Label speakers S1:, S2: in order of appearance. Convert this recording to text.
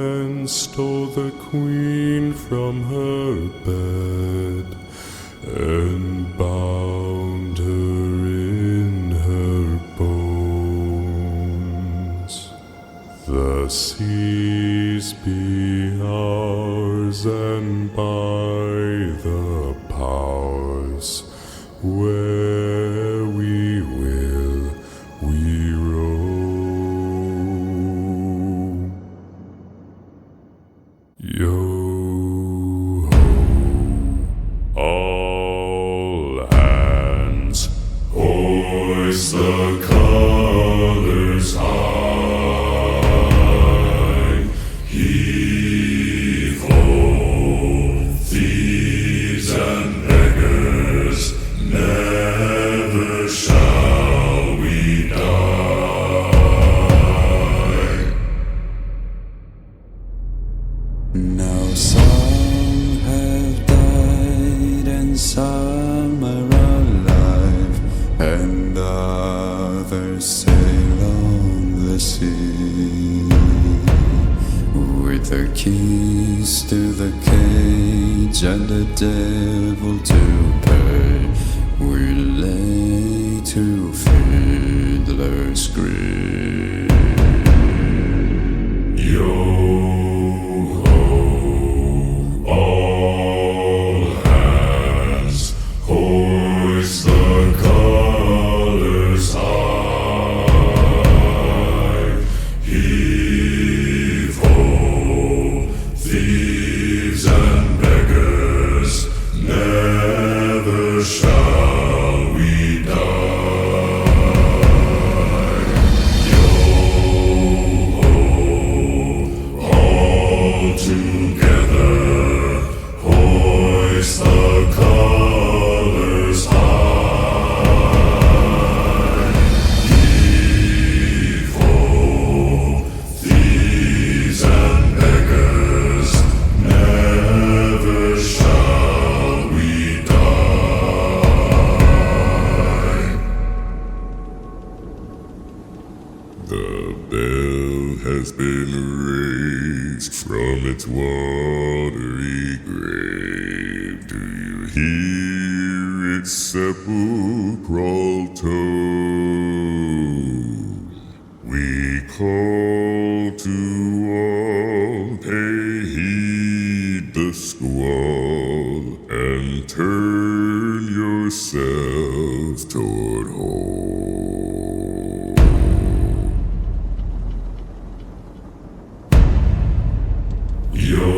S1: man stole the queen from her bed and bound her in her bones. The seas be ours, and by the powers where we will we roam. Yo ho, all hands, hoist the colors high. Heave ho, thieves and beggars, never shall we die.
S2: Now some have died and some are alive, and others sail on the sea. With the keys to the cage and the devil to pay, we lay to fiddler's grave.
S1: Yo ho, all hands, hoist the colors high. Heave ho, thieves and beggars, never shall we die. Yo ho, all together, hoist the colors high. Heave ho, thieves and beggars, never shall we die. The bell has been raised from its watery grave. Do you hear its sepulchral tone? We call to all, pay heed the squall, and turn yourselves toward home. Yo